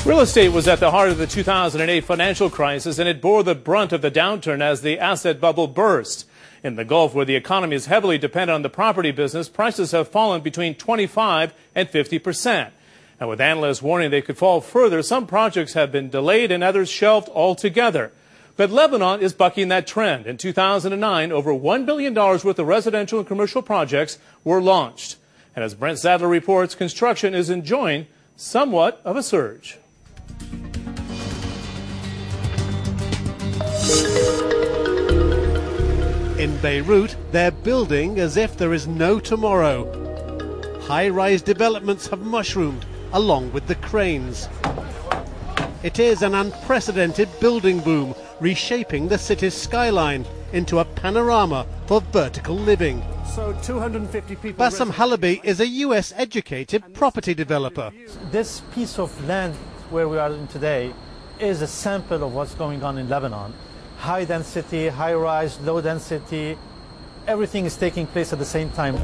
Real estate was at the heart of the 2008 financial crisis, and it bore the brunt of the downturn as the asset bubble burst. In the Gulf, where the economy is heavily dependent on the property business, prices have fallen between 25 and 50%. And with analysts warning they could fall further, some projects have been delayed and others shelved altogether. But Lebanon is bucking that trend. In 2009, over $1 billion worth of residential and commercial projects were launched. And as Brent Sadler reports, construction is enjoying somewhat of a surge. In Beirut, they're building as if there is no tomorrow. High-rise developments have mushroomed along with the cranes. It is an unprecedented building boom, reshaping the city's skyline into a panorama for vertical living. So 250 people. Bassam Halabi is a US-educated property developer. This piece of land where we are in today is a sample of what's going on in Lebanon. High density, high rise, low density, everything is taking place at the same time.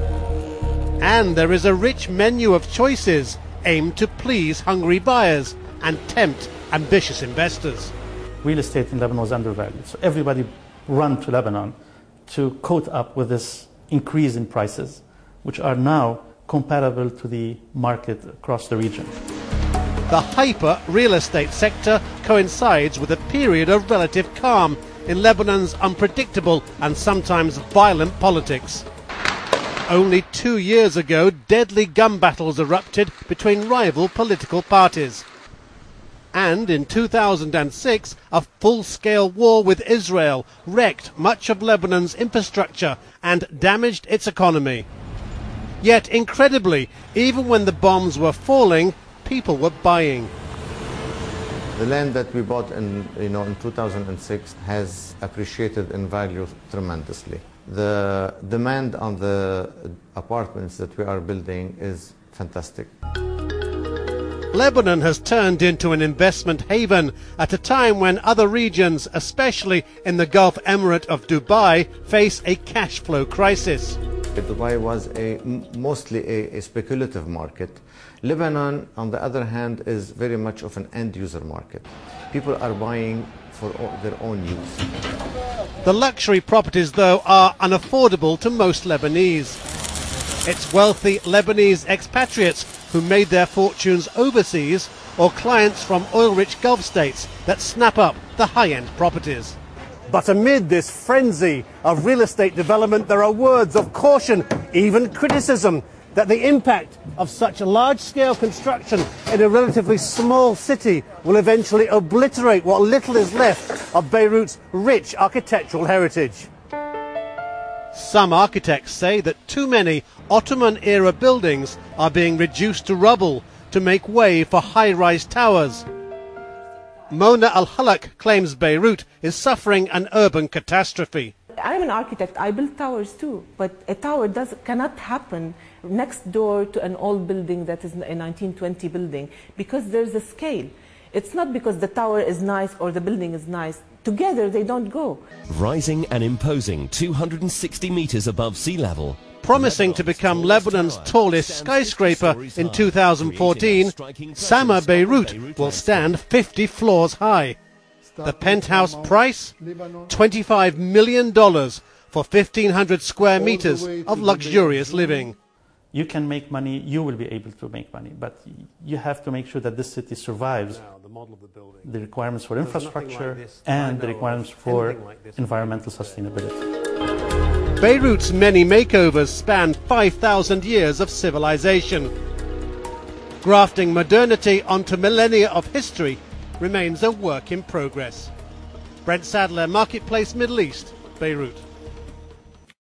And there is a rich menu of choices aimed to please hungry buyers and tempt ambitious investors. Real estate in Lebanon is undervalued, so everybody run to Lebanon to cope up with this increase in prices, which are now comparable to the market across the region. The hyper real estate sector coincides with a period of relative calm in Lebanon's unpredictable and sometimes violent politics. Only 2 years ago, deadly gun battles erupted between rival political parties. And in 2006, a full-scale war with Israel wrecked much of Lebanon's infrastructure and damaged its economy. Yet, incredibly, even when the bombs were falling, people were buying. The land that we bought in 2006 has appreciated in value tremendously. The demand on the apartments that we are building is fantastic. Lebanon has turned into an investment haven at a time when other regions, especially in the Gulf Emirate of Dubai, face a cash flow crisis. Dubai was mostly a speculative market. Lebanon, on the other hand, is very much of an end-user market. People are buying for their own use. The luxury properties, though, are unaffordable to most Lebanese. It's wealthy Lebanese expatriates who made their fortunes overseas or clients from oil-rich Gulf states that snap up the high-end properties. But amid this frenzy of real estate development, there are words of caution, even criticism, that the impact of such large-scale construction in a relatively small city will eventually obliterate what little is left of Beirut's rich architectural heritage. Some architects say that too many Ottoman-era buildings are being reduced to rubble to make way for high-rise towers. Mona Al-Halak claims Beirut is suffering an urban catastrophe. I'm an architect, I build towers too, but a tower cannot happen next door to an old building that is a 1920 building because there's a scale. It's not because the tower is nice or the building is nice. Together they don't go. Rising and imposing 260 meters above sea level. Promising to become Lebanon's tallest skyscraper in 2014, Sama Beirut will stand 50 floors high. The penthouse price? $25 million for 1,500 square meters of luxurious living. You can make money, you will be able to make money, but you have to make sure that this city survives the requirements for infrastructure and the requirements for environmental sustainability. Beirut's many makeovers span 5,000 years of civilization. Grafting modernity onto millennia of history remains a work in progress. Brent Sadler, Marketplace Middle East, Beirut.